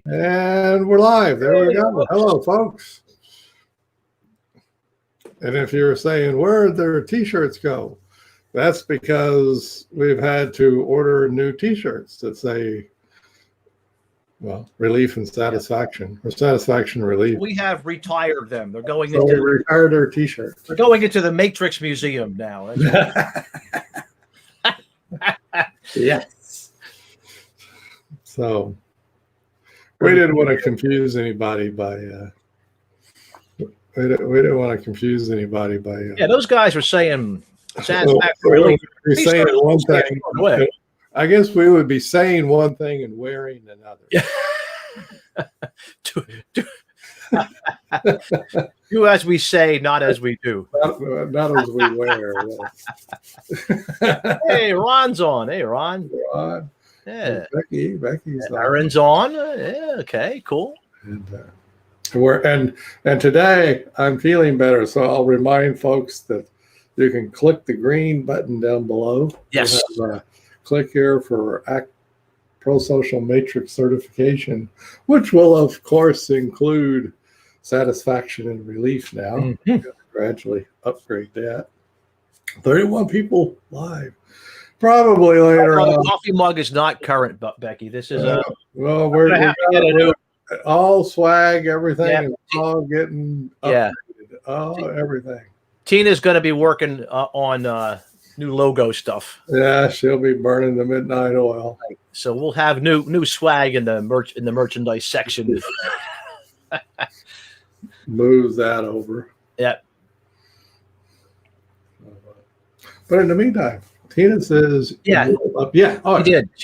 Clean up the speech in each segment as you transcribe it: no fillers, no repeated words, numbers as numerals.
And we're live. There we go. Hello, folks. And if you're saying, where'd their t-shirts go? That's because we've had to order new t-shirts that say, well, relief and satisfaction, or satisfaction relief. We have retired them. They're going So into we retired our t-shirts. They're going into the Matrix Museum now. Yes. So we didn't want to confuse anybody by we didn't want to confuse anybody by yeah, those guys were saying satisfactory. We're saying one thing. I guess we would be saying one thing and wearing another. Yeah. Do as we say, not as we do. Not as we wear. Hey, Ron's on. Hey, Ron. Ron. Yeah. Becky's on. Aaron's on. Yeah. Okay. Cool. And today I'm feeling better, so I'll remind folks that you can click the green button down below. Yes. Click here for Pro Social Matrix certification, which will of course include satisfaction and relief now. Mm-hmm. Gradually upgrade that. 31 people live. Probably later on. The coffee mug is not current, but Becky, this is well, we're all swag, everything is all getting upgraded. Everything. Tina's going to be working on new logo stuff. Yeah, she'll be burning the midnight oil. So we'll have new swag in the merchandise section. Move that over. Yep. But in the meantime, Tina says, She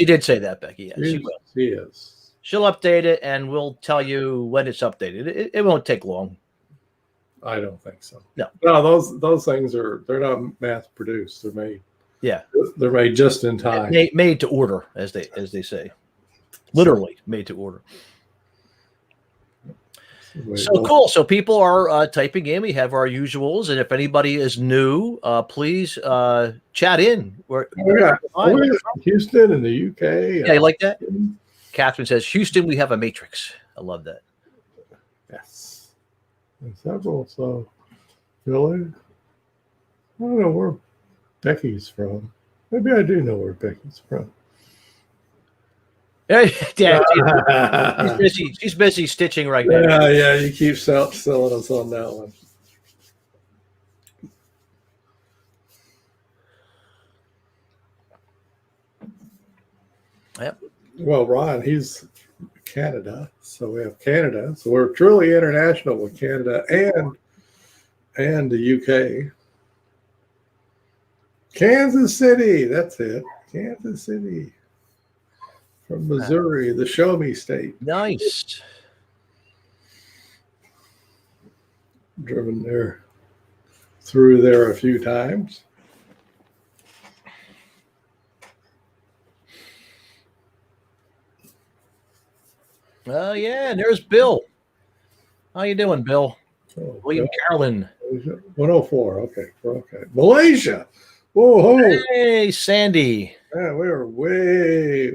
did say that, Becky. Yeah, she will. She is. She'll update it, and we'll tell you when it's updated. It won't take long. I don't think so. No, those things they're not mass produced. They're made. Yeah, they're made just in time. Made to order, as they say, literally made to order. So cool. So people are typing in. We have our usuals, and if anybody is new, please chat in. We're Houston in the UK. Yeah, you like that? Catherine says, Houston, we have a matrix. I love that. Yes. And several. So, Philly. I don't know where Becky's from. Maybe I do know where Becky's from. Yeah, she's busy stitching right now. Yeah, you keep selling us on that one. Yep. Well, Ron, he's Canada, so we have Canada. So we're truly international with Canada and the UK. Kansas City, that's it. Kansas City. From Missouri, the show me state. Nice. Driven through there a few times. Oh, yeah, and there's Bill. How you doing, Bill? William Carolyn. 104, okay. Malaysia. Whoa. Hey, Sandy. Yeah, we are way.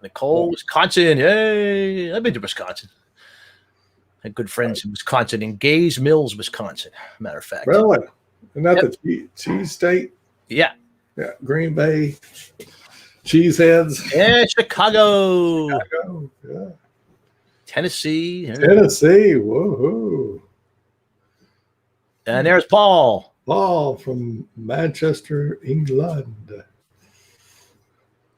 Nicole, Wisconsin. Hey, I've been to Wisconsin. I had good friends in Wisconsin, in Gays Mills, Wisconsin, matter of fact. Really? Isn't that the cheese state? Yeah. Yeah, Green Bay. Cheeseheads. Yeah, Chicago. Yeah. Tennessee. Woohoo. And there's Paul. Paul from Manchester, England.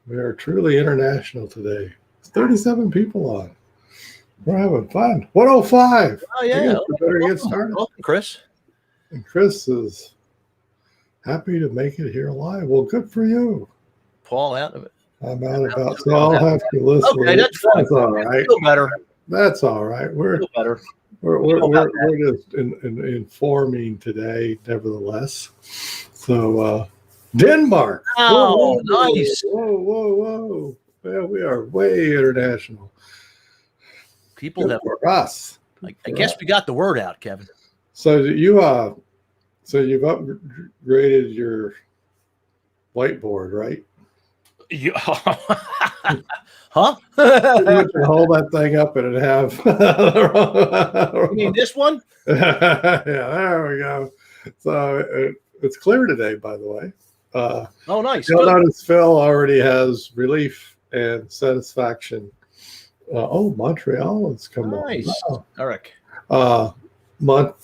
We are truly international today. It's 37 people on. We're having fun. 105. Oh, yeah. We better get started. Welcome, Chris. And Chris is happy to make it here live. Well, good for you. Paul out of it. I'm out about, so I'll have to listen. Okay, that's fine. That's all right. Feel better. That's all right. We're better. We're just informing today, nevertheless. So Denmark. Oh, nice. Whoa. Well, we are way international. People have for us. I guess we got the word out, Kevin. So you've upgraded your whiteboard, right? Huh? You can hold that thing up and it have. You mean this one? Yeah, there we go. So it's clear today, by the way. Oh, nice. You'll Good. notice Phil already has relief and satisfaction. Montreal has come Nice. on. Eric. Wow. Mon-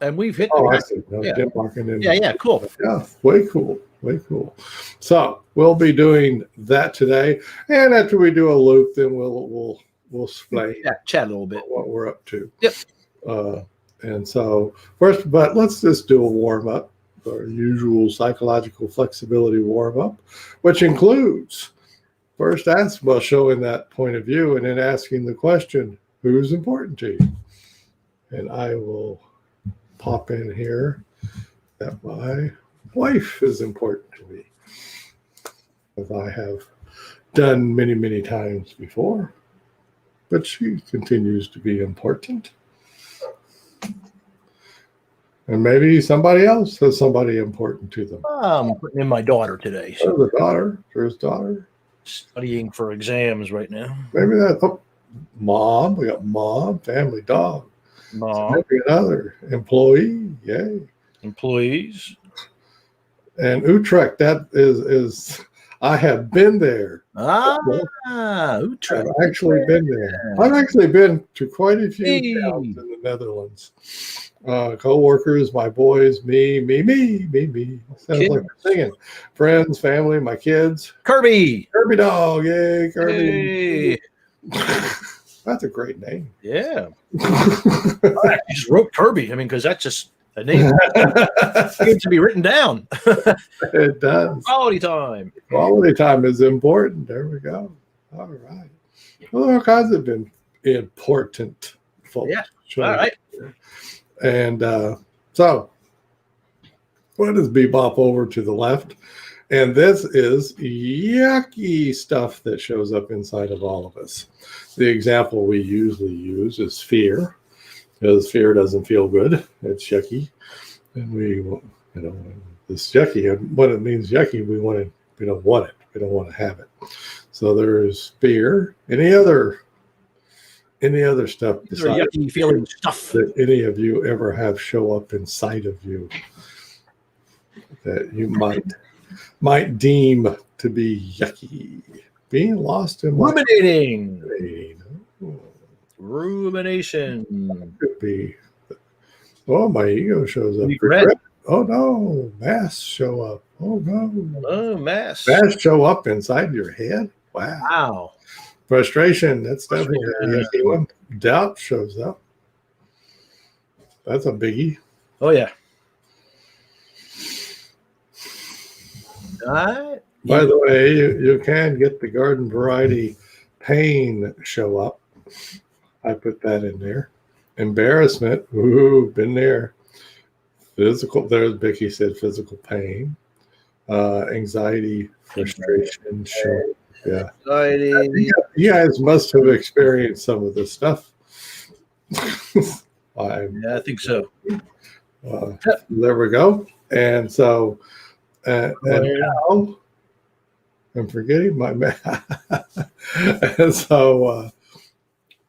And we've hit oh, I the see. No, yeah. Denmark and Yeah, cool. Yeah, way cool. Way cool. So we'll be doing that today. And after we do a loop, then we'll explain Chat a little bit. what we're up to. Yep. And so first, but let's just do a warm up, our usual psychological flexibility warm up, which includes first showing that point of view and then asking the question, who's important to you? And I will pop in here that my wife is important to me, as I have done many, many times before, but she continues to be important. And maybe somebody else has somebody important to them. I'm putting in my daughter today. So There's a daughter. There's daughter. studying for exams right now. Maybe mom. We got mom, family, dog. Mom, Maybe another employee. Yay. employees. And Utrecht, that is I have been there. Utrecht. I've actually been there. I've actually been to quite a few Hey. towns in the Netherlands. Co-workers, my boys, me. Sounds Kids. like we're singing. Friends, family, my kids. Kirby. Kirby dog, yay, Kirby. Hey. That's a great name. Yeah. I just wrote Kirby. I mean, because that's just a name that needs to be written down. It does. Quality time. Quality time is important. There we go. All right. Well, all kinds of important folks. Yeah. All right. And so what is Bebop over to the left? And this is yucky stuff that shows up inside of all of us. The example we usually use is fear, because fear doesn't feel good. It's yucky. And this yucky, and what it means yucky, we don't want it. We don't want to have it. So there's fear. Any other stuff These are yucky feeling stuff. that any of you ever have show up inside of you that you might deem to be yucky? Being lost in Ruminating. Oh, Rumination. could be. Oh, my ego shows up. Regret. Oh no, masks show up. Oh no, Oh, mass. masks show up inside your head. Wow. Wow. Frustration. That's definitely a yucky one. Doubt shows up. That's a biggie. Oh, yeah. All right. By the way, you can get the garden variety pain show up. I put that in there. Embarrassment. Ooh, been there. Physical. There's Vicky said physical pain. Anxiety, frustration. Show. Yeah. Anxiety. You guys must have experienced some of this stuff. Yeah, I think so. There we go. And so, and now I'm forgetting my math. And so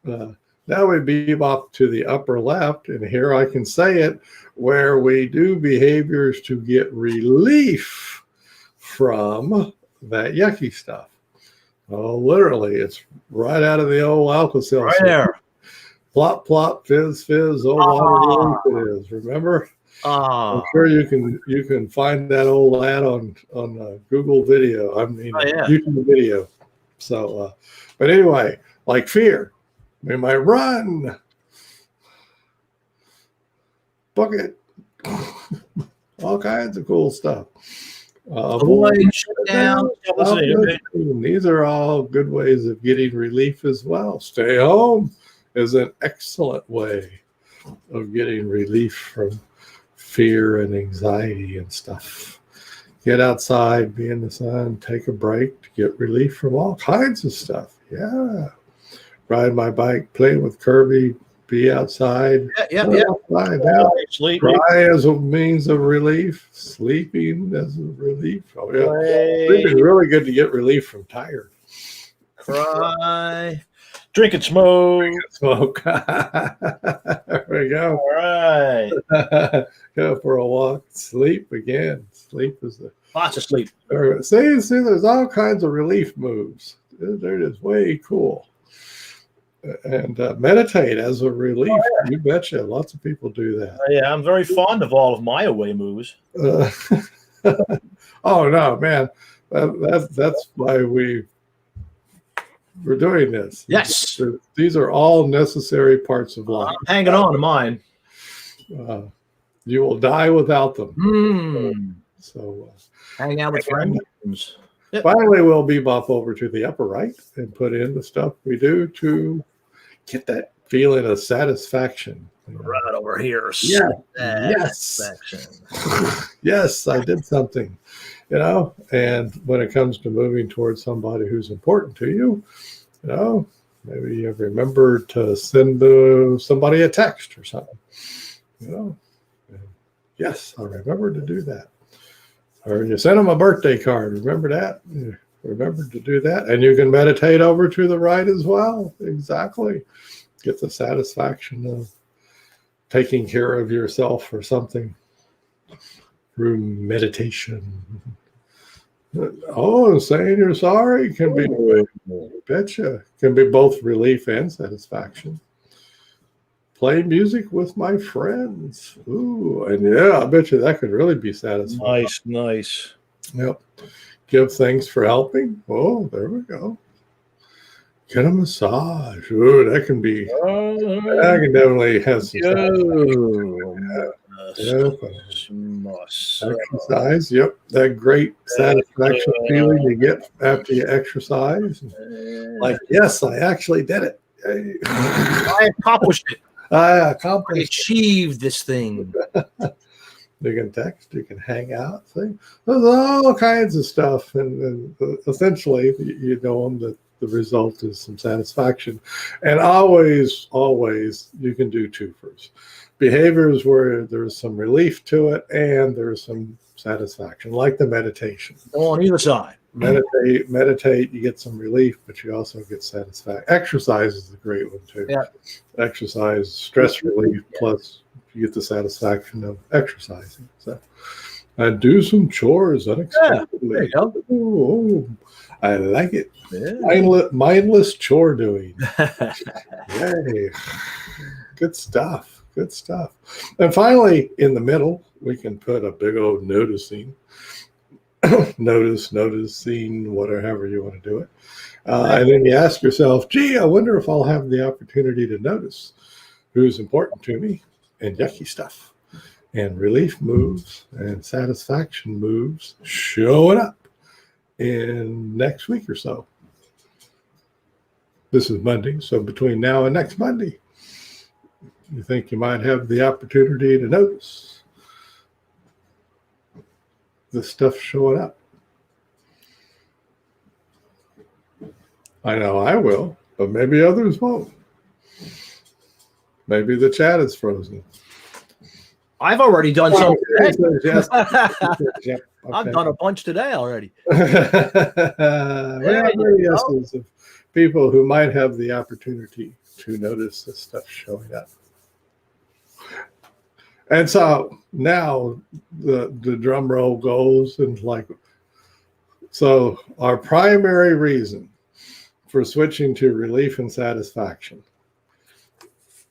now we bebop to the upper left, and here I can say it, where we do behaviors to get relief from that yucky stuff. Oh, literally, it's right out of the old Alka-Seltzer. Right there. Plop, plop, fizz, fizz, oh, what a relief it is. Remember? I'm sure you can find that old ad on Google video. YouTube video. So, but anyway, like fear, we might run, bucket, all kinds of cool stuff. Shut down. These are all good ways of getting relief as well. Stay home is an excellent way of getting relief from fear and anxiety and stuff. Get outside, be in the sun, take a break to get relief from all kinds of stuff. Yeah. Ride my bike, play with Kirby, be outside. Yeah. Outside, yeah. Sleep. Cry as a means of relief. Sleeping as a relief. Oh yeah, sleeping is really good to get relief from tired. Cry. Drink and smoke. Smoke. There we go. All right. Go for a walk. Sleep again. Sleep is the Lots of sleep. see. There's all kinds of relief moves. They're just way cool. And meditate as a relief. You betcha. Lots of people do that. Yeah, I'm very fond of all of my away moves. Oh no, man. That's why we're doing this. Yes. These are all necessary parts of life. I'm hanging on to mine. You will die without them. So hang out with friends. Yep. Finally, we'll bebop over to the upper right and put in the stuff we do to get that feeling of satisfaction. Right over here. Yeah. Yes. Yes, I did something. And when it comes to moving towards somebody who's important to you, maybe you remember to send somebody a text or something. Yes, I remember to do that. Or you send them a birthday card. Remember that? Remember to do that. And you can meditate over to the right as well. Exactly. Get the satisfaction of taking care of yourself or something through meditation. Oh, saying you're sorry can be, betcha, can be both relief and satisfaction. Play music with my friends. Ooh, and yeah, I bet you that could really be satisfying. Nice. Yep. Give thanks for helping. Oh, there we go. Get a massage. Ooh, that can be. That can definitely have some exercise. Yep, that great satisfaction feeling you get after you exercise. Like, yes, I actually did it. I accomplished it. I achieved this thing. You can text, you can hang out. See? There's all kinds of stuff, and essentially, you know that the result is some satisfaction. And always, you can do twofers. Behaviors where there's some relief to it and there's some satisfaction, like the meditation. On either side. Meditate, you get some relief, but you also get satisfaction. Exercise is a great one too. Yeah. Exercise, stress relief, plus you get the satisfaction of exercising. So I do some chores unexpectedly. There you go. Oh, I like it. Yeah. Mindless chore doing. Yay. Good stuff. And finally, in the middle, we can put a big old noticing. Noticing, whatever you want to do it. And then you ask yourself, gee, I wonder if I'll have the opportunity to notice who's important to me, and yucky stuff. And relief moves and satisfaction moves showing up in next week or so. This is Monday, so between now and next Monday, you think you might have the opportunity to notice the stuff showing up. I know I will, but maybe others won't. Maybe the chat is frozen. I've already done something today. Yes. Yep. Okay. I've done a bunch today already. Yeses of people who might have the opportunity to notice this stuff showing up. And so now the drum roll goes, and so our primary reason for switching to relief and satisfaction,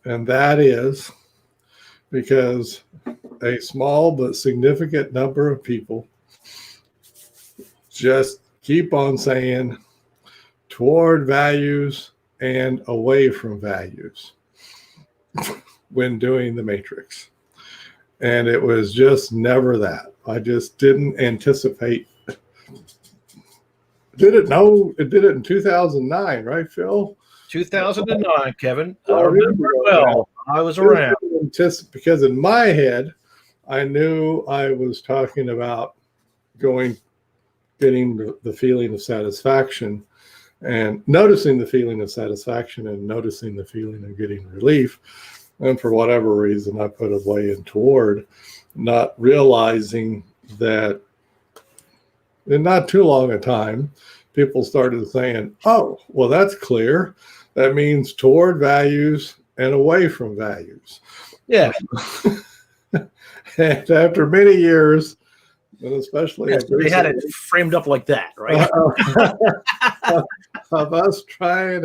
and that is because a small but significant number of people just keep on saying toward values and away from values when doing the matrix. And it was just never that. I just didn't anticipate. Didn't know it did it in 2009, right, Phil? 2009, Kevin. I remember well. I was around. Because in my head, I knew I was talking about getting the feeling of satisfaction and noticing the feeling of satisfaction and noticing the feeling of getting relief. And for whatever reason, I put a way in toward, not realizing that in not too long a time, people started saying, oh, well, that's clear. That means toward values and away from values. Yeah. And after many years, and especially they had it framed up like that, right? Of us trying,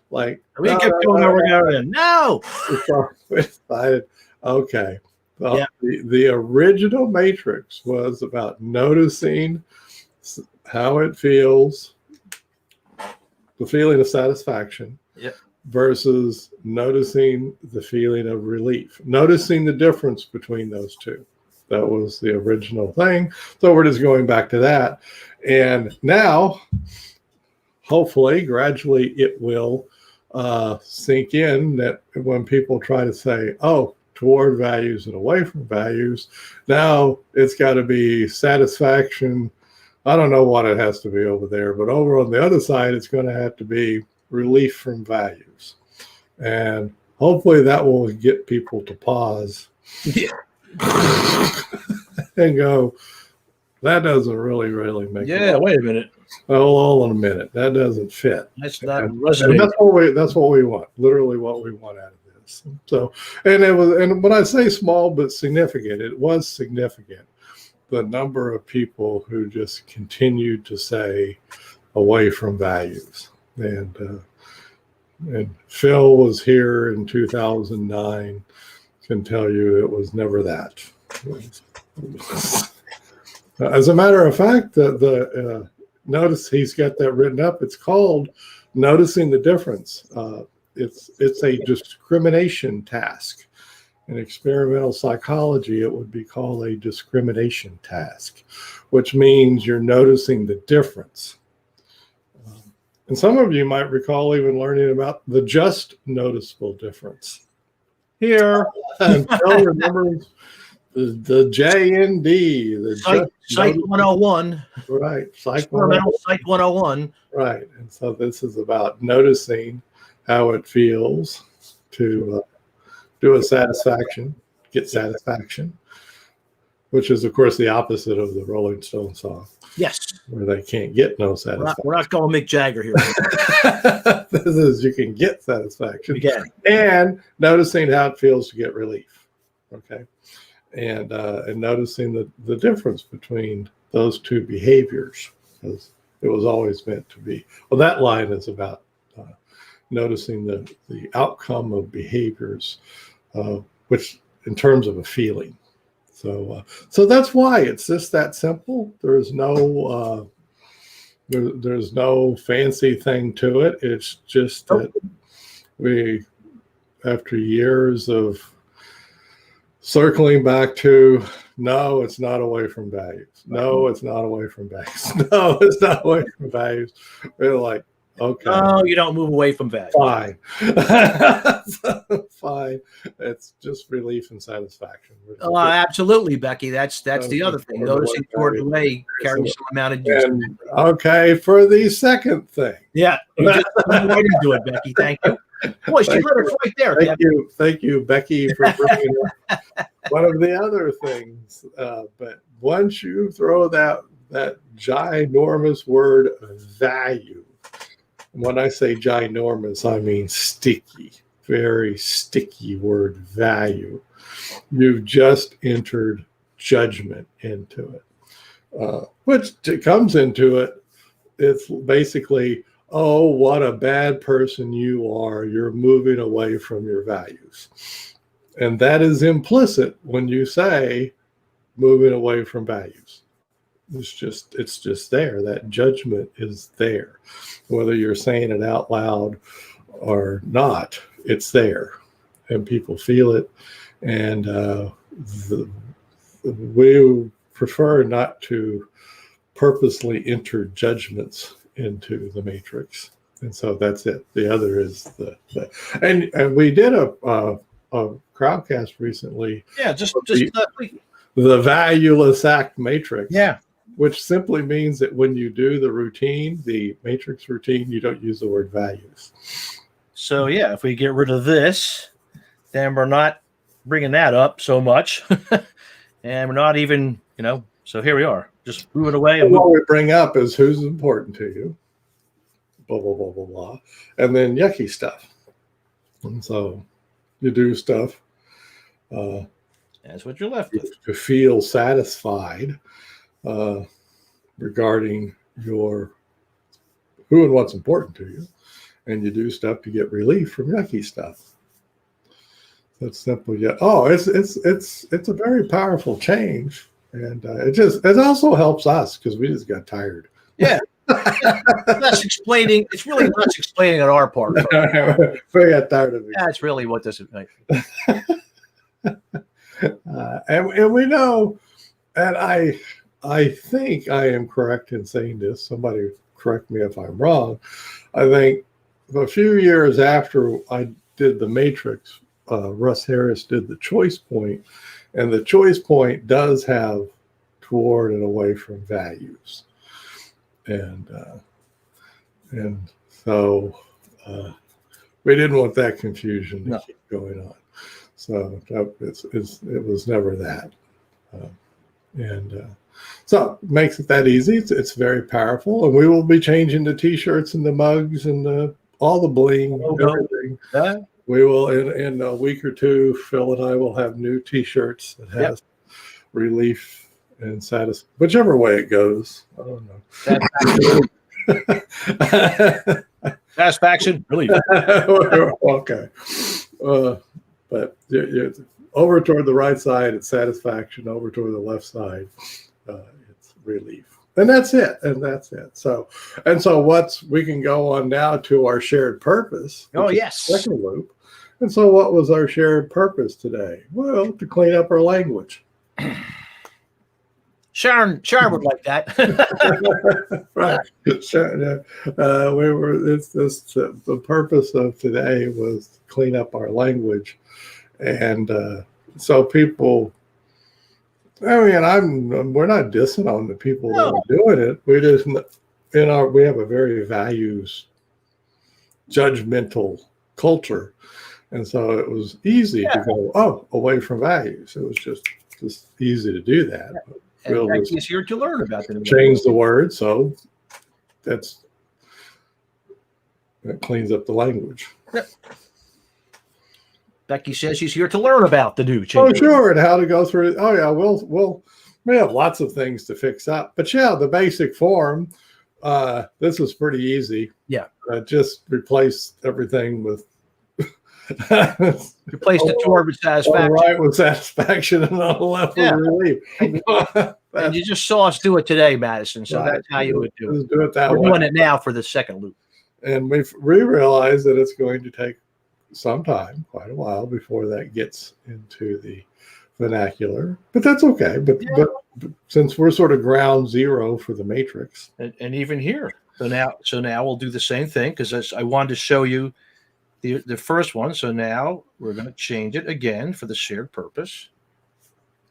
like, We kept going over there. No. We decided, okay. Well, the original matrix was about noticing how it feels, the feeling of satisfaction, versus noticing the feeling of relief, noticing the difference between those two. That was the original thing. So we're just going back to that. And now, hopefully, gradually, it will sink in that when people try to say, oh, toward values and away from values, now it's got to be satisfaction. I don't know what it has to be over there, but over on the other side, it's going to have to be relief from values. And hopefully that will get people to pause and go, that doesn't really make sense. Wait a minute. Hold on a minute. That doesn't fit. That's not resonating. That's what we want. Literally what we want out of this. So, and when I say small but significant, it was significant. The number of people who just continued to say away from values. And Phil was here in 2009, can tell you it was never that. As a matter of fact, the notice he's got that written up. It's called Noticing the Difference. It's a discrimination task. In experimental psychology, it would be called a discrimination task, which means you're noticing the difference. And some of you might recall even learning about the just noticeable difference. Here, and Phil remembers the JND, the Psych 101. Right. Experimental Psych 101. Right. And so this is about noticing how it feels to do a satisfaction, get satisfaction, which is, of course, the opposite of the Rolling Stones song. Yes. Where they can't get no satisfaction. We're not going Mick Jagger here. This is you can get satisfaction. Again. And noticing how it feels to get relief. Okay. And noticing the difference between those two behaviors, because it was always meant to be. Well, that line is about noticing the outcome of behaviors, which in terms of a feeling. So that's why it's just that simple. There's no there's no fancy thing to it. It's just that we, after years of circling back to, no, it's not away from values. No, it's not away from values. No, it's not away from values. We're like, okay. No, you don't move away from values. Fine. Fine. It's just relief and satisfaction. Oh, absolutely, Becky. That's the other thing. Noticing toward the way carries some amount of use. Okay, for the second thing. Yeah. You just right into it, Becky. Thank you. Boy, she read it right there. Thank you, Becky, for bringing up one of the other things. But once you throw that ginormous word value, when I say ginormous, I mean sticky, very sticky word value. You've just entered judgment into it, which comes into it. It's basically, oh, what a bad person you are. You're moving away from your values. And that is implicit when you say moving away from values. It's just there. That judgment is there. Whether you're saying it out loud or not, it's there. And people feel it. And we prefer not to purposely enter judgments into the matrix. And so that's it. The other is and we did a crowdcast recently. Yeah, just the valueless act matrix. Yeah. which simply means that when you do the routine, the matrix routine, you don't use the word values. So yeah, if we get rid of this, then we're not bringing that up so much, and we're not even, So here we are, just moving away. And what we bring up is who's important to you, blah blah blah blah blah, and then yucky stuff. And so you do stuff. That's what you're left with. To feel satisfied regarding your who and what's important to you, and you do stuff to get relief from yucky stuff. That's simple. Yet, it's a very powerful change, and it also helps us because we just got tired. Yeah, less explaining. It's really less explaining on our part. We got tired of it. That's really what this is. And we know, and I think I am correct in saying this. Somebody correct me if I'm wrong. I think a few years after I did the Matrix, Russ Harris did the choice point, and the choice point does have toward and away from values, and so we didn't want that confusion to keep going on. So it was never that, so it makes it that easy. It's very powerful, and we will be changing the T-shirts and the mugs and all the bling, everything. We will in a week or two. Phil and I will have new T-shirts that has relief and satisfaction, whichever way it goes. I don't know. Satisfaction, relief. Okay. But over toward the right side, it's satisfaction. Over toward the left side, it's relief. And that's it. So we can go on now to our shared purpose. Oh, yes. Second loop. And so what was our shared purpose today? Well, to clean up our language. Sharon would like that. Right. The purpose of today was to clean up our language. And so people, we're not dissing on the people that are doing it. We just, we have a very values judgmental culture. And so it was easy to go, away from values. It was just easy to do that. And Becky's here to learn about them. Change the word, so that cleans up the language. Yep. Becky says she's here to learn about the new change. Oh, sure, and how to go through it. Oh, yeah, we have lots of things to fix up. But yeah, the basic form, this is pretty easy. Yeah. Just replace everything with replace the toward with satisfaction. Right with satisfaction and on the left with relief. And you just saw us do it today, Madison. So that's how you would do it. Do it that way. We're doing it now for the second loop. And we realize that it's going to take some time, quite a while, before that gets into the vernacular. But that's okay. But since we're sort of ground zero for the matrix. And even here. So now we'll do the same thing because I wanted to show you the first one. So now we're going to change it again for the shared purpose.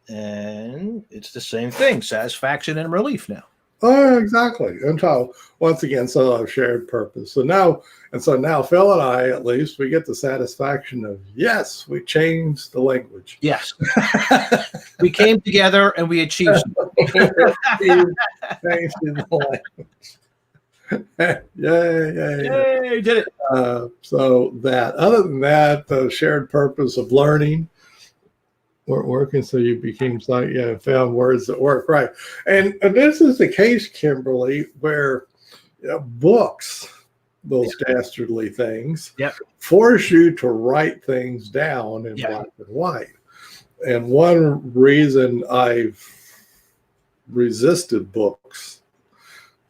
And it's the same thing, satisfaction and relief now. Oh, exactly. And so once again, shared purpose. So now Phil and I, at least, we get the satisfaction of, yes, we changed the language. Yes. We came together and we achieved changed the language. Yay, did it. So other than that, the shared purpose of learning weren't working, so you became found words that work, right? And this is the case, Kimberly, where books, those dastardly things, force you to write things down in black and white. And one reason I've resisted books,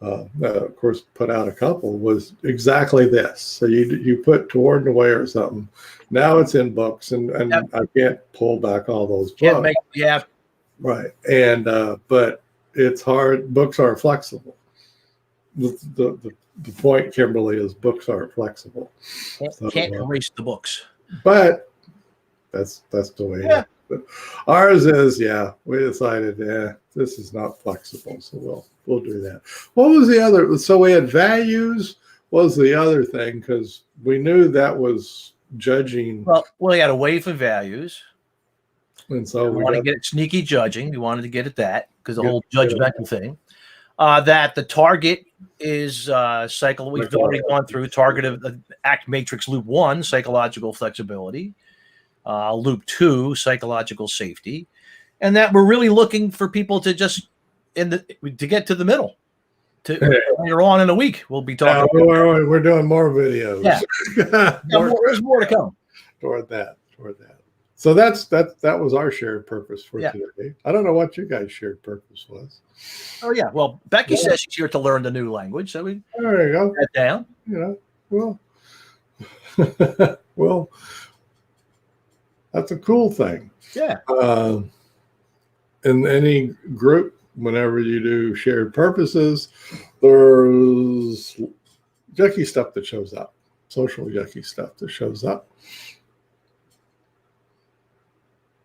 of course, put out a couple, was exactly this. So you put toward and away or something. Now it's in books, and I can't pull back all those books. Right. And but it's hard. Books aren't flexible. The point, Kimberly, is books aren't flexible. Can't erase the books. But that's the way. Ours is, yeah, we decided, this is not flexible, so we'll do that. What was the other? So we had values was the other thing, because we knew that was judging. Well, we had a way for values. And so We want to get sneaky judging. We wanted to get at that because the whole judgmental thing. That the target is cycle. We've already gone through target of the act matrix loop 1, psychological flexibility. Loop 2, psychological safety, and that we're really looking for people to just to get to the middle. Later on in a week, we'll be talking. We're doing more videos. Yeah, there's more to come. Toward that. So that was our shared purpose for today. I don't know what you guys' shared purpose was. Oh yeah, well, Becky says she's here to learn the new language, so there you go. That down. Well, that's a cool thing. Yeah. In any group, whenever you do shared purposes, there's yucky stuff that shows up, social yucky stuff that shows up.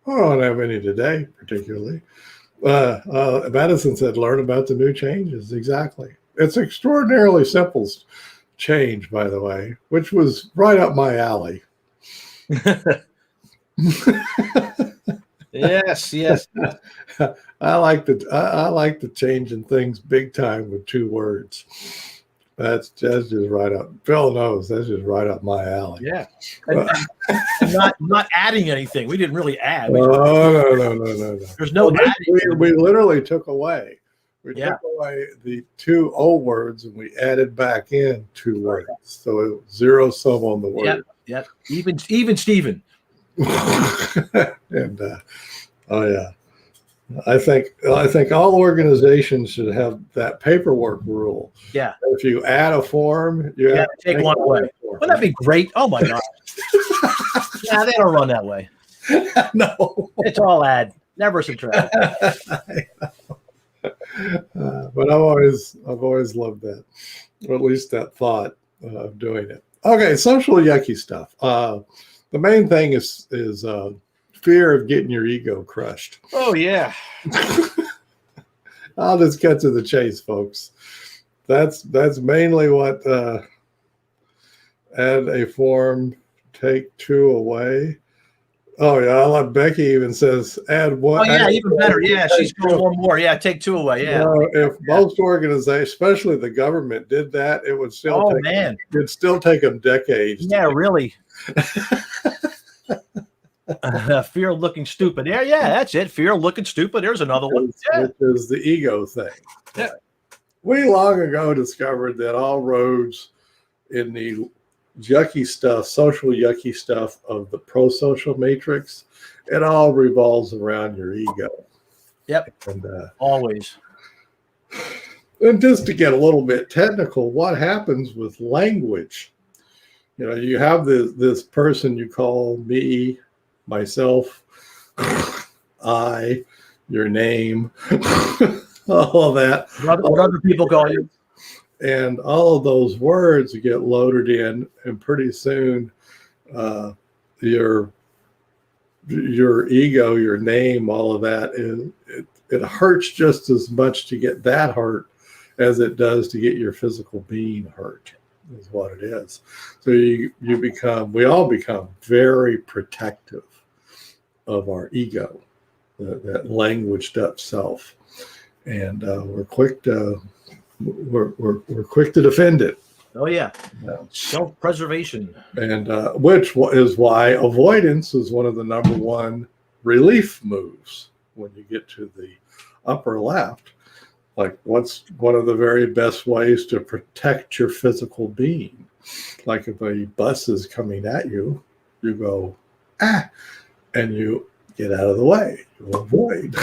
I don't have any today, particularly. Madison said, learn about the new changes. Exactly. It's extraordinarily simple change, by the way, which was right up my alley. Yes. I like the changing things big time with 2 words. That's just right up. Phil knows that's just right up my alley. Yeah, and not adding anything. We didn't really add. No. There's no adding. We literally took away. We took away the 2 old words and we added back in 2 words. So it was 0 sum on the word. Yep. Even Steven. And I think all organizations should have that paperwork rule. Yeah. If you add a form, you have to take one away. Wouldn't that be great? Oh my God. Yeah, they don't run that way. No. It's all add, never subtract. But I've always loved that, or at least that thought of doing it. Okay, social yucky stuff. The main thing is fear of getting your ego crushed. Oh yeah. I'll just cut to the chase, folks. That's mainly what add a form, take 2 away. Oh yeah, I love Becky even says add 1. Oh yeah, even better. Yeah, she's going 1 more. Yeah, take 2 away. Yeah. If most organizations, especially the government, did that, it would still it'd still take them decades. Yeah, really. Fear of looking stupid. Yeah, that's it. Fear of looking stupid. There's another one. Which is the ego thing. Yeah. We long ago discovered that all roads in the yucky stuff, social yucky stuff of the pro-social matrix, it all revolves around your ego. Yep. And always. And just to get a little bit technical, what happens with language? You have this person you call me, myself, I, your name, all of that. What other people call you? And all of those words get loaded in, and pretty soon your ego, your name, all of that, it hurts just as much to get that hurt as it does to get your physical being hurt, is what it is. So we all become very protective of our ego, that languaged up self, and we're quick to defend it. Oh yeah, self-preservation, and which is why avoidance is one of the number 1 relief moves when you get to the upper left. Like, what's one of the very best ways to protect your physical being? Like, if a bus is coming at you, you go, and you get out of the way. You avoid.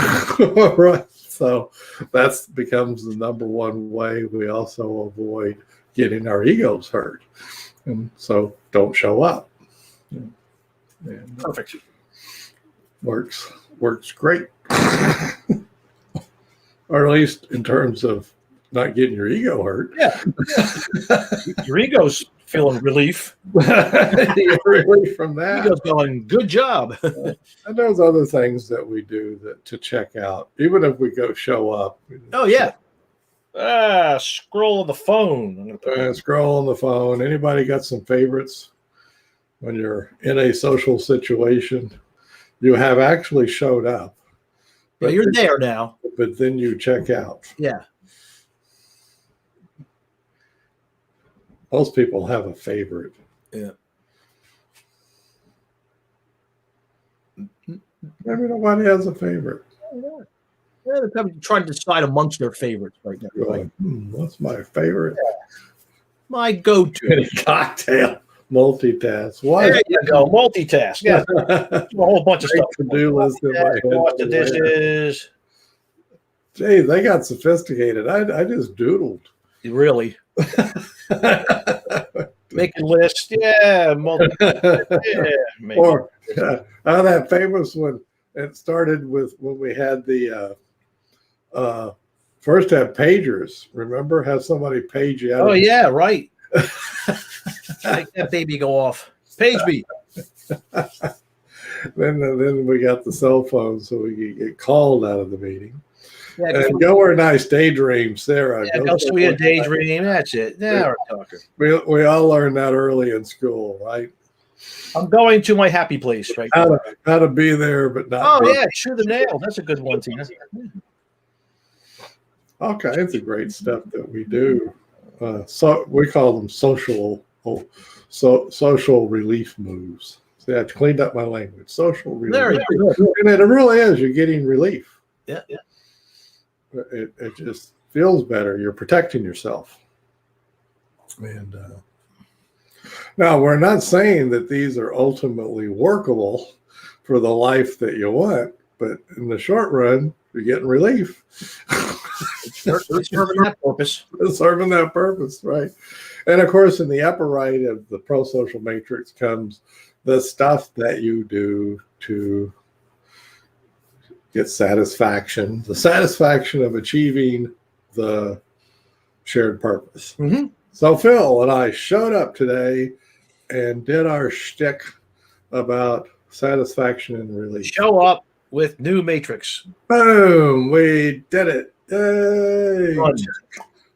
Right. So that becomes the number 1 way we also avoid getting our egos hurt. And so don't show up. And perfect. Works great. Or at least in terms of not getting your ego hurt. Yeah. Your ego's feeling relief. You're relief from that. Ego's going, good job. And there's other things that we do to check out, even if we go show up. Oh, yeah. Scroll on the phone. I'm gonna put Scroll on the phone. Anybody got some favorites when you're in a social situation? You have actually showed up. Yeah, you're there now. But then you check out. Yeah. Most people have a favorite. Yeah. Maybe nobody has a favorite. Yeah, they're probably trying to decide amongst their favorites right now. You're like, what's my favorite? My go-to cocktail. Multitask. Why? There you go. Multitask. Yeah. A whole bunch of stuff. To-do list in my head. Wash the dishes. Gee, they got sophisticated. I just doodled. Really. Making lists. Yeah. Yeah. Or that famous one. It started with when we had the first had pagers. Remember, have somebody page you out. Oh yeah, right. Make that baby go off. Page me. Then we got the cell phone, so we could get called out of the meeting. Yeah, And go where nice daydream, Sarah. yeah, go see a daydream. That's it. Now we're talking. We all learned that early in school, right? I'm going to my happy place right now. How to be there, but not. Oh be yeah, shoot the nail. That's a good one, Tina. All kinds of great stuff that we do. So we call them social relief moves. See, I cleaned up my language. Social relief. There you go. And it really is. You're getting relief. Yeah, yeah. It just feels better. You're protecting yourself. And now we're not saying that these are ultimately workable for the life that you want, but in the short run, you're getting relief. It's serving that purpose. It's serving that purpose, right? And of course, in the upper right of the pro-social matrix comes the stuff that you do to get satisfaction, the satisfaction of achieving the shared purpose. Mm-hmm. So Phil and I showed up today and did our shtick about satisfaction and relief. Show up with new matrix. Boom! We did it. Yay!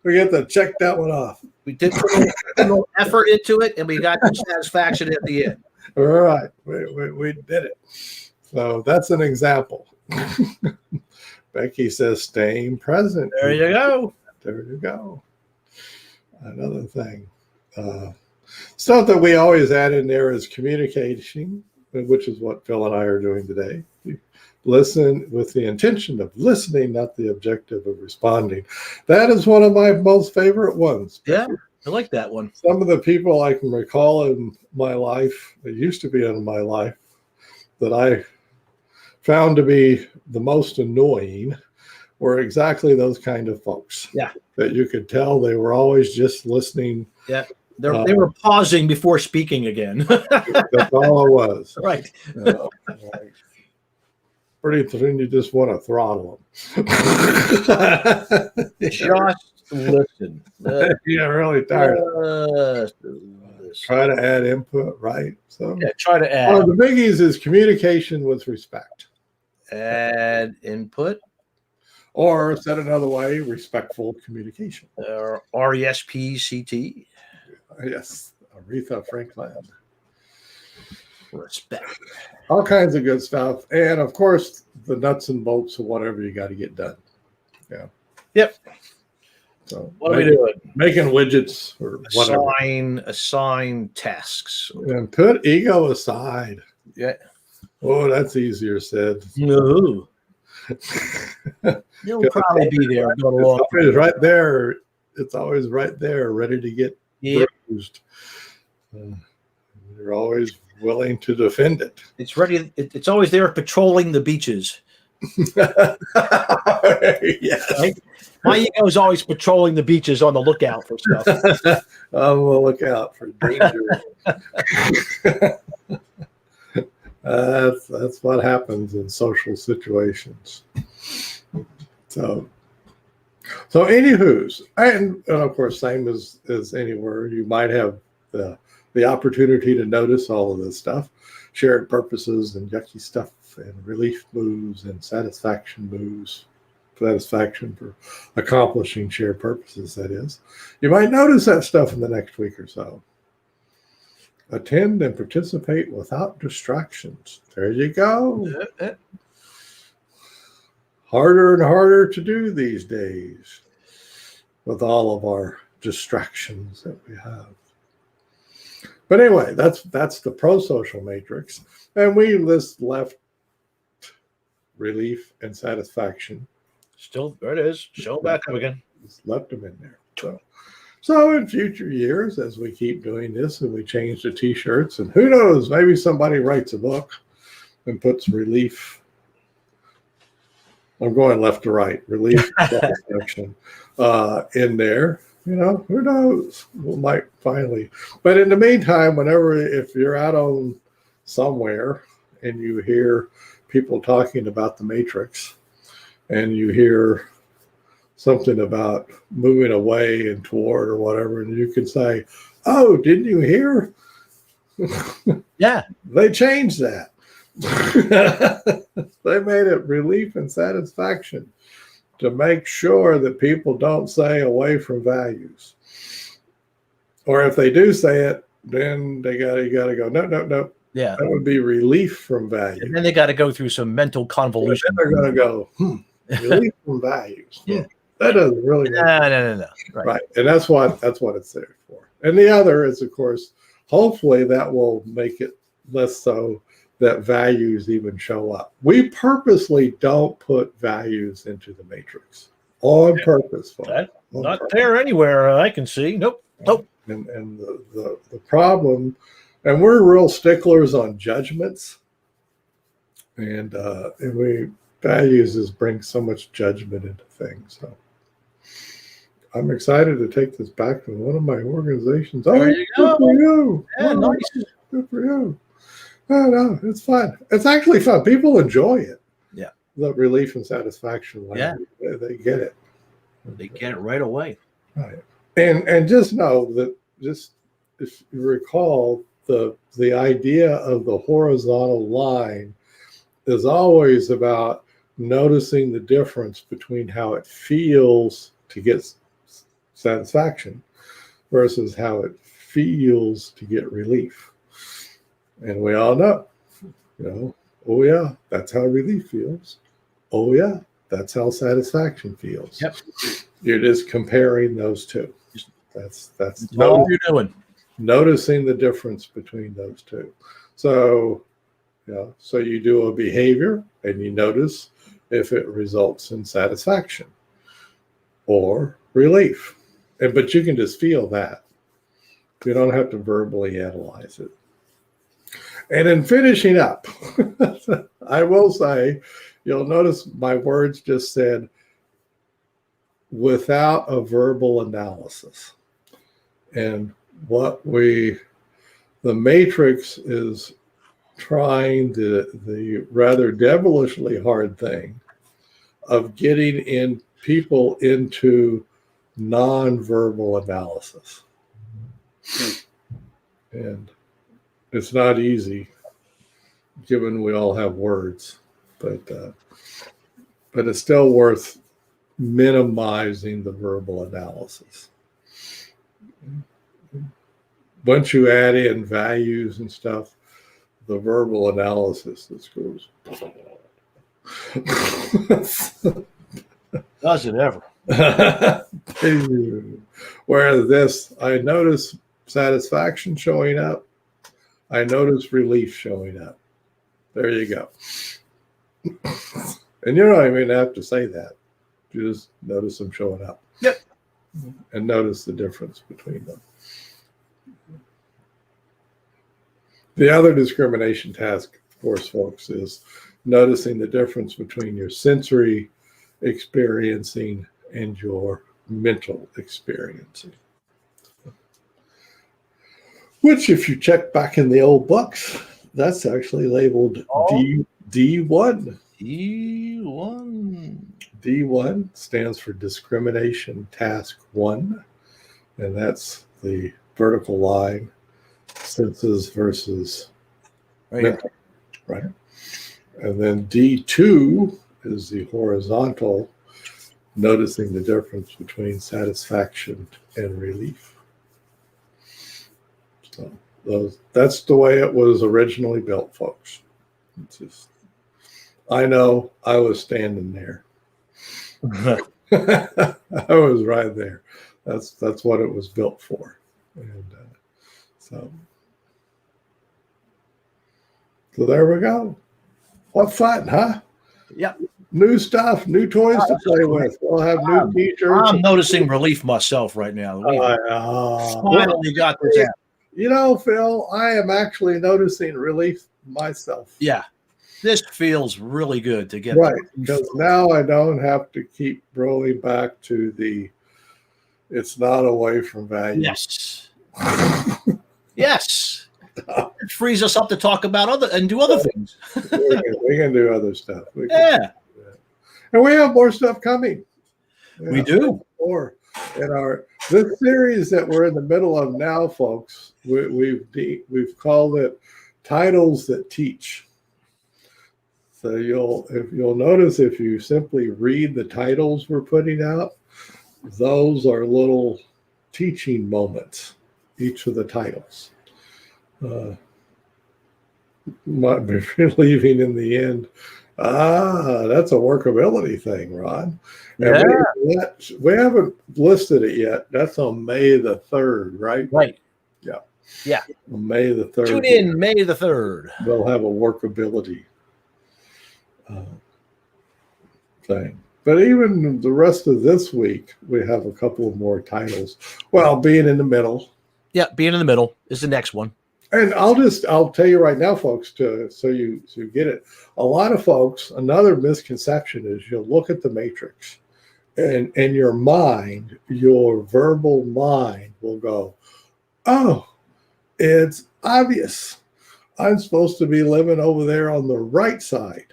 We get to check that one off. We did put a little effort into it, and we got the satisfaction at the end. All right, we did it. So that's an example. Becky says, staying present. There you go. There you go. Another thing. Stuff that we always add in there is communication, which is what Phil and I are doing today. Listen with the intention of listening, not the objective of responding. That is one of my most favorite ones. Yeah, I like that one. Some of the people I can recall in my life, that used to be in my life, that I found to be the most annoying were exactly those kind of folks. Yeah. That you could tell they were always just listening. Yeah. They were pausing before speaking again. That's all it was. Right. Like, pretty soon you just want to throttle them. Just listen. Yeah, really tired. Try to add input, right? So yeah, try to add. One of the biggies is communication with respect. Add input. Or said another way, respectful communication. Or RESPCT. Yes, Aretha Franklin. Respect. All kinds of good stuff. And of course, the nuts and bolts of whatever you got to get done. Yeah. Yep. So what are we doing? Making widgets or whatever. Assign tasks. And put ego aside. Yeah. Oh, that's easier said. No. You'll probably be there going along. It's right there. It's always right there, ready to get bruised. You're always willing to defend it. It's ready. It's always there patrolling the beaches. Yes. Right? My ego is always patrolling the beaches on the lookout for stuff. I'm on the lookout for danger. That's what happens in social situations. So So anywho's, and of course, same as anywhere, you might have the opportunity to notice all of this stuff, shared purposes and yucky stuff and relief moves and satisfaction moves, satisfaction for accomplishing shared purposes, that is. You might notice that stuff in the next week or so. Attend and participate without distractions. There you go. Harder and harder to do these days with all of our distractions that we have. But anyway, that's the pro-social matrix. And we left relief and satisfaction. Still, there it is. Show it back up again. Just left them in there. So in future years, as we keep doing this and we change the t-shirts, and who knows, maybe somebody writes a book and puts relief. I'm going left to right, relief satisfaction in there. You know, who knows? We might finally. But in the meantime, if you're out on somewhere and you hear people talking about the matrix and you hear something about moving away and toward or whatever, and you can say, oh, didn't you hear? Yeah. They changed that. They made it relief and satisfaction to make sure that people don't say away from values. Or if they do say it, then you gotta go, no. Yeah. That would be relief from values. And then they got to go through some mental convolution. And then they're gonna go, relief from values. Yeah. That doesn't really make sense. No. Right. And that's what it's there for. And the other is, of course, hopefully that will make it less so that values even show up. We purposely don't put values into the matrix on purpose. Not there anywhere I can see. Nope. And the problem, and we're real sticklers on judgments, and we values bring so much judgment into things. So I'm excited to take this back to one of my organizations. There you go. Good for you. Yeah, nice. Good for you. No, it's fun. It's actually fun. People enjoy it. Yeah. The relief and satisfaction. They get it. They get it right away. Right. And just know that if you recall, the idea of the horizontal line is always about noticing the difference between how it feels to get satisfaction versus how it feels to get relief. And we all know, oh yeah, that's how relief feels. Oh yeah, that's how satisfaction feels. Yep. You're just comparing those two. That's all you're doing. Noticing the difference between those two. So, so you do a behavior and you notice if it results in satisfaction or relief. But you can just feel that. You don't have to verbally analyze it. And in finishing up, I will say, you'll notice my words just said, without a verbal analysis. And the matrix is trying the rather devilishly hard thing of getting people into nonverbal analysis. And it's not easy, given we all have words, but it's still worth minimizing the verbal analysis. Once you add in values and stuff, the verbal analysis just goes. Does it ever? Whereas this, I notice satisfaction showing up. I notice relief showing up. There you go. And you don't even have to say that. You just notice them showing up. Yep. And notice the difference between them. The other discrimination task force, folks, is noticing the difference between your sensory experiencing and your mental experiencing. Which, if you check back in the old books, that's actually labeled D1. D1. D1 stands for discrimination task 1, and that's the vertical line, senses versus Right here. mental, right? And then D2 is the horizontal, noticing the difference between satisfaction and relief. So that's the way it was originally built, folks. It's just, I know I was standing there. I was right there. That's what it was built for. And so there we go. What fun, huh? Yep. New stuff, new toys to play with. We'll have new t-shirts. I'm noticing relief myself right now. We finally got this out. You know, Phil, I am actually noticing relief myself. Yeah. This feels really good to get right, because now I don't have to keep rolling back to it's not away from value. Yes. Yes. It frees us up to talk about do other things. we can do other stuff. Yeah. And we have more stuff coming. We do. More. And this series that we're in the middle of now, folks, we've called it Titles That Teach. So you'll notice if you simply read the titles we're putting out, those are little teaching moments, each of the titles. Might be relieving in the end. That's a workability thing, Ron. And we haven't listed it yet. That's on May the 3rd, right? Right. Yeah. Yeah. On May the 3rd. Tune in May the 3rd. We'll have a workability thing. But even the rest of this week, we have a couple of more titles. Well, being in the middle. Yeah, being in the middle is the next one. And I'll tell you right now, folks, so you get it. A lot of folks, another misconception is you'll look at the matrix and your mind, your verbal mind will go, oh, it's obvious. I'm supposed to be living over there on the right side.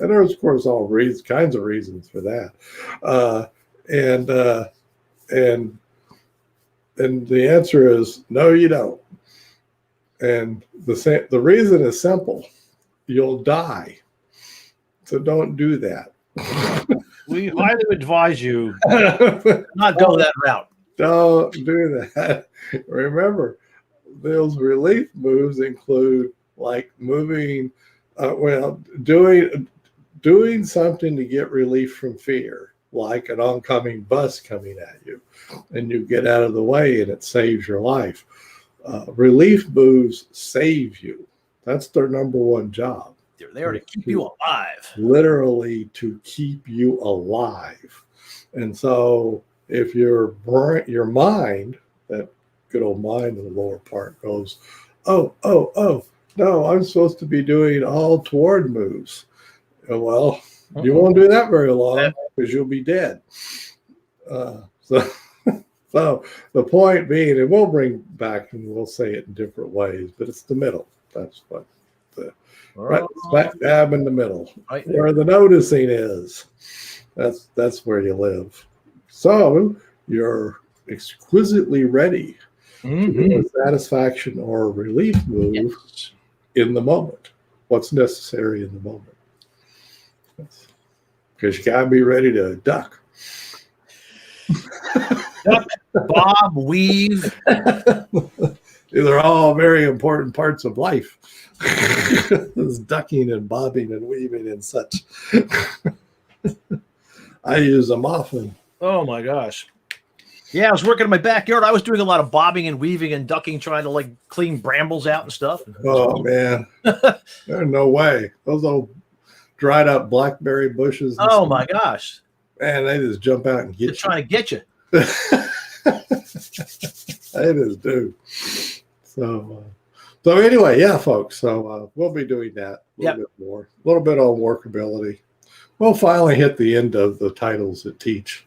And there's, of course, all kinds of reasons for that. And the answer is, no, you don't. And the reason is simple. You'll die. So don't do that. We highly advise you not go that route. Don't do that. Remember, those relief moves include like moving, doing something to get relief from fear, like an oncoming bus coming at you, and you get out of the way and it saves your life. Relief moves save you. That's their number one job. They're there to keep you alive. Literally to keep you alive. And so if your mind, that good old mind in the lower part goes, oh, no, I'm supposed to be doing all toward moves. Well, you won't do that very long because you'll be dead. So the point being, and we'll bring back and we'll say it in different ways, but it's the middle. That's what right smack dab in the middle, right where the noticing is. That's where you live. So you're exquisitely ready to do a satisfaction or a relief move in the moment. What's necessary in the moment? Because you gotta be ready to duck. Duck, bob, weave. These are all very important parts of life. This ducking and bobbing and weaving and such. I use them often. Oh my gosh. Yeah, I was working in my backyard. I was doing a lot of bobbing and weaving and ducking, trying to like clean brambles out and stuff. Oh man. There's no way. Those old dried up blackberry bushes. Oh my gosh. Man, they just jump out and get you. They're trying to get you. They just do. So anyway, yeah, folks. So we'll be doing that a little bit more. A little bit on workability. We'll finally hit the end of the titles that teach,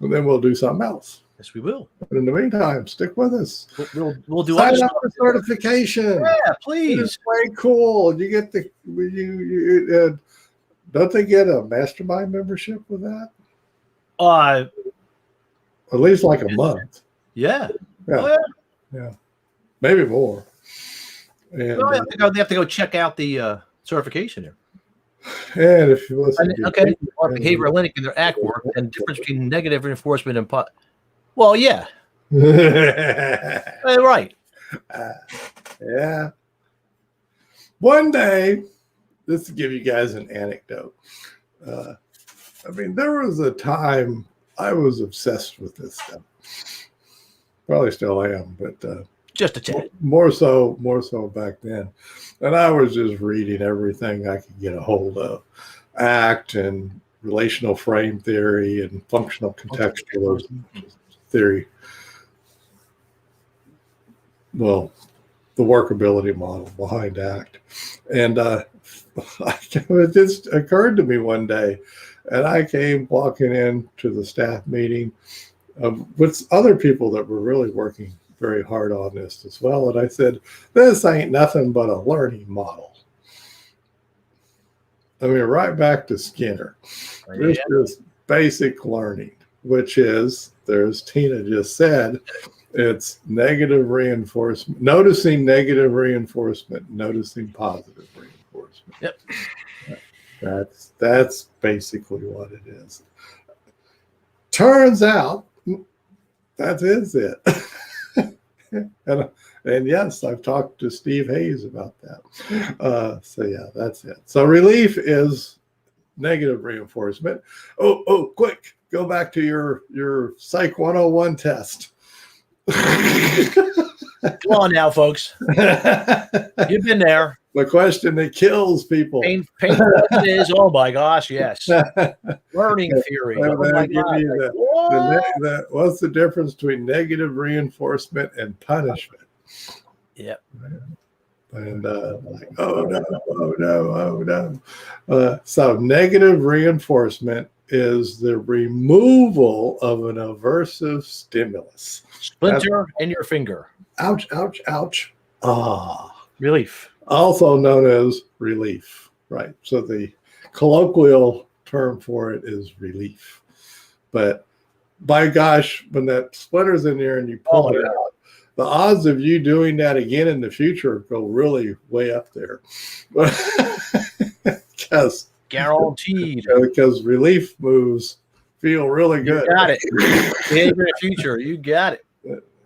and then we'll do something else. Yes, we will. But in the meantime, stick with us. We'll do sign up for certification. Yeah, please. It's way cool. You get don't they get a mastermind membership with that? Uh, At least like a month. yeah. Yeah. Oh, yeah. Yeah. Maybe more. And, Well, they have to go check out the certification here. and if you listen to Okay, behavioral analytic in their act work and difference between negative reinforcement and well, yeah, right. Yeah. One day, just to give you guys an anecdote. I mean, there was a time I was obsessed with this stuff. Probably still am, but Just a tad. more so back then. And I was just reading everything I could get a hold of. ACT and relational frame theory and functional contextualism theory. Well, the workability model behind ACT. And it just occurred to me one day, and I came walking into the staff meeting with other people that were really working very hard on this as well. And I said, this ain't nothing but a learning model. I mean, right back to Skinner. This is basic learning, which is, there's Tina just said, it's negative reinforcement, noticing negative reinforcement, noticing positive reinforcement. Yep. That's basically what it is. Turns out that is it. And yes, I've talked to Steve Hayes about that. So yeah, that's it. So relief is negative reinforcement. Oh, quick, go back to your Psych 101 test. Come on now, folks. You've been there. The question that kills people. Painful as it is. Oh my gosh, yes. Learning theory. Oh my God. What's the difference between negative reinforcement and punishment? Yep. And like, oh no. So negative reinforcement is the removal of an aversive stimulus. Splinter in your finger. Ouch, ouch, ouch. Ah. Relief. Also known as relief, right? So the colloquial term for it is relief. But by gosh, when that splinter's in there and you pull it out, the odds of you doing that again in the future go really way up there. Because guaranteed. Because relief moves feel really good. You got it. Behavior in the future. You got it.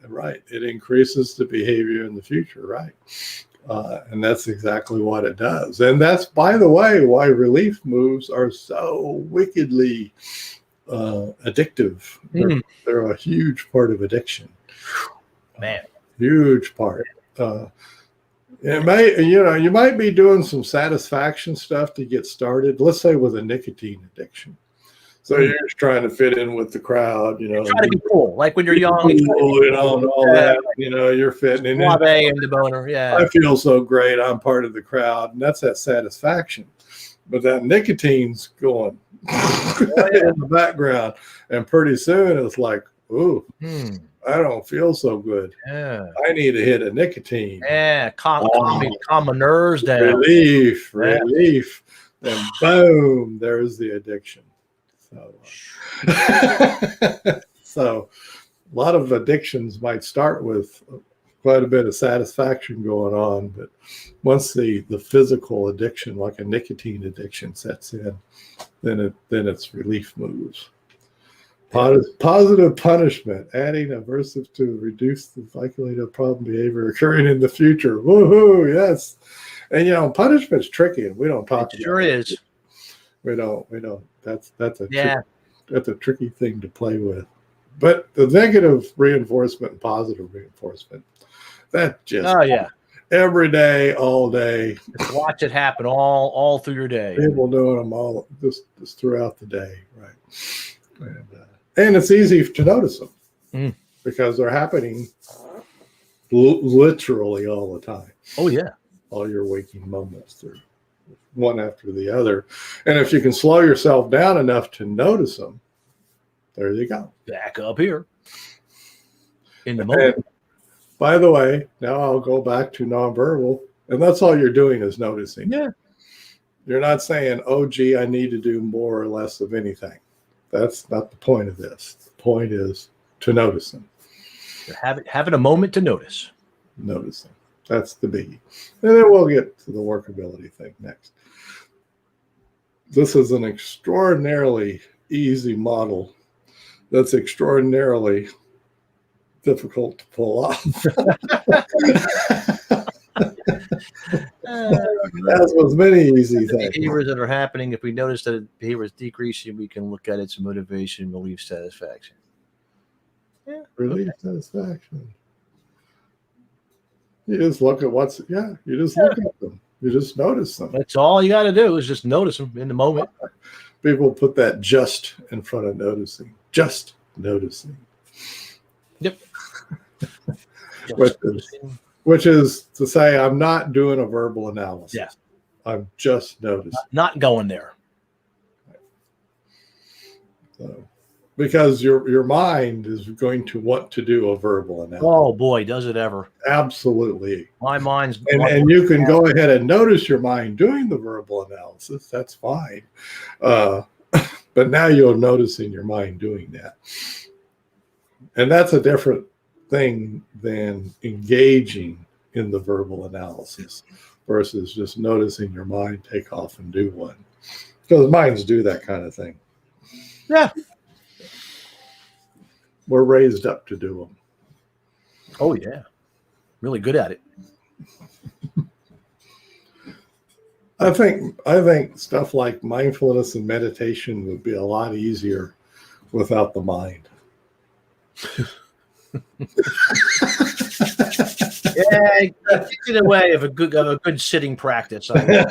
Right. It increases the behavior in the future. Right. And that's exactly what it does. And that's, by the way, why relief moves are so wickedly addictive. They're a huge part of addiction. Man. Huge part. You might be doing some satisfaction stuff to get started, let's say with a nicotine addiction. So you're just trying to fit in with the crowd, Trying to be cool, like when you're young. Cool, and all that, you're fitting in. Suave and the boner, yeah. I feel so great. I'm part of the crowd, and that's that satisfaction. But that nicotine's going in the background, and pretty soon it's like, ooh, I don't feel so good. Yeah. I need to hit a nicotine. Yeah, calm my nerves down. Relief. Then boom, there's the addiction. So a lot of addictions might start with quite a bit of satisfaction going on, but once the physical addiction, like a nicotine addiction, sets in, then it's relief moves. Positive punishment, adding aversive to reduce the likelihood of problem behavior occurring in the future. Woohoo! Yes, and punishment's tricky, and we don't talk about it. Sure is. We don't. That's a tricky thing to play with. But the negative reinforcement and positive reinforcement, that just every day, all day. Just watch it happen all through your day. People doing them all just throughout the day, right? And it's easy to notice them because they're happening literally all the time. Oh yeah, all your waking moments. They're one after the other. And if you can slow yourself down enough to notice them, there you go. Back up here in the moment. And by the way, now I'll go back to nonverbal, and that's all you're doing is noticing. Yeah. You're not saying, oh, gee, I need to do more or less of anything. That's not the point of this. The point is to notice them. Having a moment to notice. Notice them. That's the biggie. And then we'll get to the workability thing next. This is an extraordinarily easy model that's extraordinarily difficult to pull off. As with many easy things. Behaviors that are happening. If we notice that a behavior is decreasing, we can look at its motivation, relief, satisfaction. Yeah. Relief, satisfaction. You just look at you just look at them. You just notice them. That's all you got to do is just notice them in the moment. People put that just in front of noticing. Just noticing. Yep. Which is to say, I'm not doing a verbal analysis. Yeah. I'm just noticing. Not going there. So, because your mind is going to want to do a verbal analysis. Oh boy, does it ever! Absolutely. My mind's and you can go ahead and notice your mind doing the verbal analysis. That's fine. But now you'll notice in your mind doing that, and that's a different thing than engaging in the verbal analysis versus just noticing your mind take off and do one, because minds do that kind of thing. Yeah. We're raised up to do them. Oh yeah, really good at it. I think stuff like mindfulness and meditation would be a lot easier without the mind. Yeah, it gets in the way of a good sitting practice. I think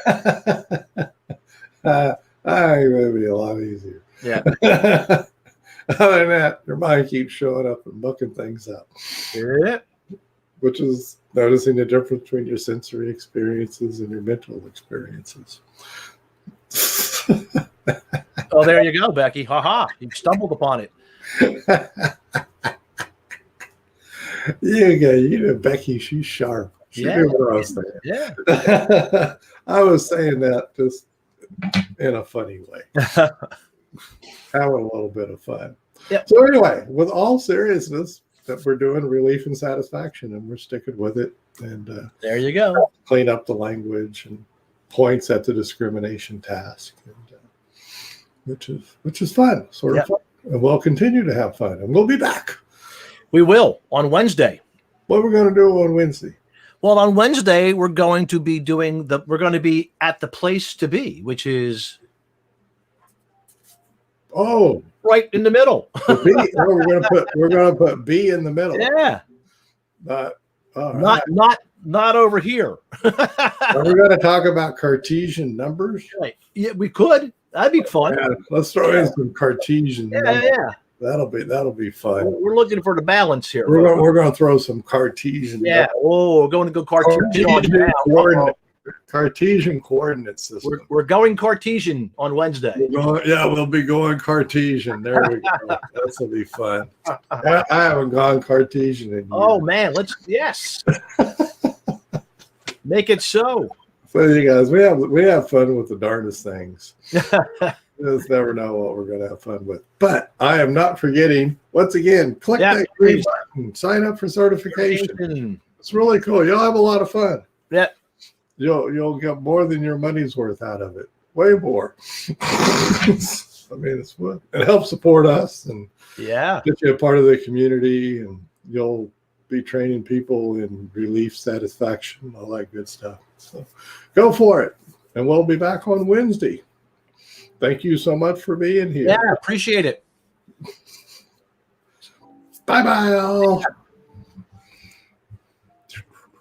it would be a lot easier. Yeah. Other than that, your mind keeps showing up and looking things up. Yeah. Which is noticing the difference between your sensory experiences and your mental experiences. Oh, there you go, Becky. Ha ha. You stumbled upon it. You know, Becky, she's sharp. She knew what I was saying. Yeah. I was saying that just in a funny way. Having a little bit of fun. Yep. So anyway, with all seriousness, that we're doing relief and satisfaction, and we're sticking with it. And there you go. Clean up the language and points at the discrimination task, and, which is fun, sort of fun. And we'll continue to have fun, and we'll be back. We will on Wednesday. What we're going to do on Wednesday? Well, on Wednesday we're going to be at the place to be, which is right in the middle. We're gonna put B in the middle. Yeah. Not over here. Are we going to talk about Cartesian numbers? Right. Yeah, we could. That'd be fun. Yeah, let's throw in some Cartesian numbers. Yeah. That'll be fun. We're looking for the balance here. We're going to throw some Cartesian. Yeah. Oh, we're going to go Cartesian. Cartesian coordinate system. We're going Cartesian on Wednesday. We'll be going Cartesian. There we go. This will be fun. I haven't gone Cartesian in years. Oh man, yes. Make it so. So you guys, we have fun with the darndest things. You just never know what we're going to have fun with. But I am not forgetting. Once again, click that green button. Sign up for certification. It's really cool. You'll have a lot of fun. Yeah. You'll get more than your money's worth out of it. Way more. I mean, it's fun. It helps support us and get you a part of the community, and you'll be training people in relief, satisfaction, all that good stuff. So go for it. And we'll be back on Wednesday. Thank you so much for being here. Yeah, appreciate it. Bye-bye, all.